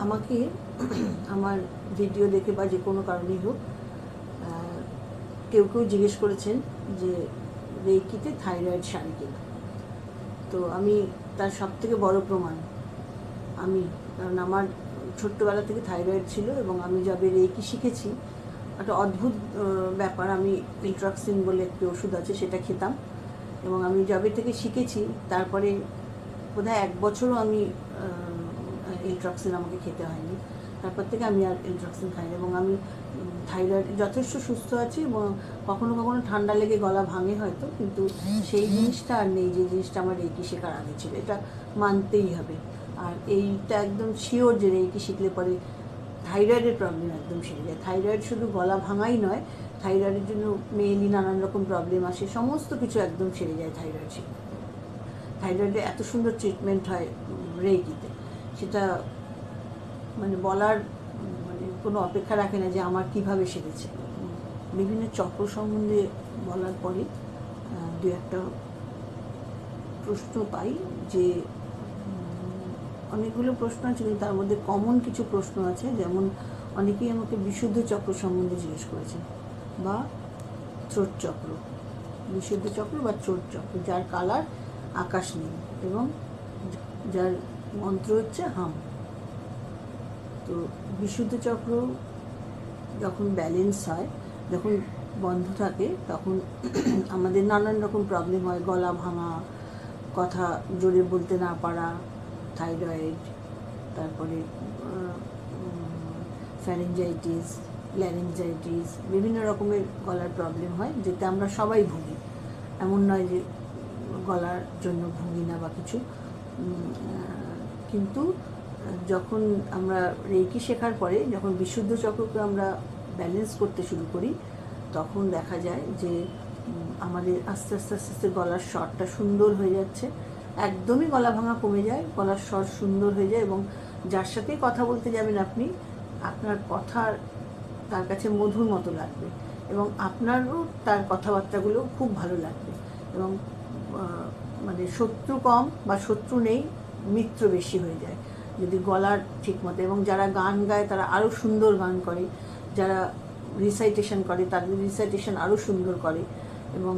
আমাকে আমার ভিডিও দেখে বা যে কোনো কারণেই হোক কেউ কেউ জিজ্ঞেস করেছেন যে রেইকিতে থাইরয়েড সারে কিনা। তো আমি তার সবথেকে বড় প্রমাণ আমি, কারণ আমার ছোট্টবেলা থেকে থাইরয়েড ছিল এবং আমি যবে রেইকি শিখেছি একটা অদ্ভুত ব্যাপার, আমি ইলট্রক্সিন বলে একটি ওষুধ আছে সেটা খেতাম এবং আমি যবে থেকে শিখেছি তারপরে বোধহয় 1 বছরও আমি ইলট্রক্সিন আমাকে খেতে হয়নি। তারপর থেকে আমি আর ইলট্রক্সিন খাই না এবং আমি থাইরয়েড যথেষ্ট সুস্থ আছি এবং কখনো কখনো ঠান্ডা লেগে গলা ভাঙে হয়তো, কিন্তু সেই জিনিসটা আর নেই যে জিনিসটা আমার রেইকি শেখার আগে ছিল, এটা মানতেই হবে। আর এইটা একদম শিওর যে রেইকি শিখলে পরে থাইরয়েডের প্রবলেম একদম সেরে যায়। থাইরয়েড শুধু গলা ভাঙাই নয়, থাইরয়েডের জন্য মেয়েলি নানান রকম প্রবলেম আসে, সমস্ত কিছু একদম সেরে যায় থাইরয়েড শিখলে। থাইরয়েডে এত সুন্দর ট্রিটমেন্ট হয় রেইকিতে, সেটা মানে বলার মানে কোনো অপেক্ষা রাখে না যে আমার কিভাবে সেরেছে। বিভিন্ন চক্র সম্বন্ধে বলার পরে দু একটা প্রশ্ন পাই, যে অনেকগুলো প্রশ্ন আছে কিন্তু তার মধ্যে কমন কিছু প্রশ্ন আছে, যেমন অনেকেই আমাকে বিশুদ্ধ চক্র সম্বন্ধে জিজ্ঞেস করেছেন বা থ্রোট চক্র, বিশুদ্ধ চক্র বা থ্রোট চক্র, যার কালার আকাশ নীল এবং যার মন্ত্র হচ্ছে হাম। তো বিশুদ্ধ চক্র যখন ব্যালেন্স হয়, যখন বন্ধ থাকে, তখন আমাদের নানান রকম প্রবলেম হয়, গলা ভাঙা, কথা জোরে বলতে না পারা, থাইরয়েড, তারপরে ফ্যারিঞ্জাইটিস, ল্যারিঞ্জাইটিস, বিভিন্ন রকমের গলার প্রবলেম হয়, যেটা আমরা সবাই ভুগি। এমন নয় যে গলার জন্য ভুগি না বা কিছু, কিন্তু যখন আমরা রেইকি শেখার পরে যখন বিশুদ্ধ চক্রকে আমরা ব্যালেন্স করতে শুরু করি, তখন দেখা যায় যে আমাদের আস্তে আস্তে আস্তে আস্তে গলার স্বরটা সুন্দর হয়ে যাচ্ছে, একদমই গলা ভাঙা কমে যায়, গলার স্বর সুন্দর হয়ে যায় এবং যার সাথেই কথা বলতে যাবেন আপনি, আপনার কথার তার কাছে মধুর মতো লাগবে এবং আপনারও তার কথাবার্তাগুলো খুব ভালো লাগবে এবং মানে শত্রু কম বা শত্রু নেই, মিত্র বেশি হয়ে যায় যদি গলার ঠিক মতো। এবং যারা গান গায় তারা আরও সুন্দর গান করে, যারা রিসাইটেশন করে তাদের রিসাইটেশন আরও সুন্দর করে এবং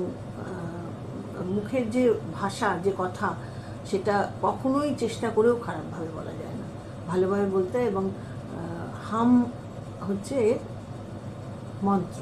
মুখের যে ভাষা, যে কথা, সেটা কখনোই চেষ্টা করেও খারাপভাবে বলা যায় না, ভালোভাবে বলতে। এবং হাম হচ্ছে মন্ত্র।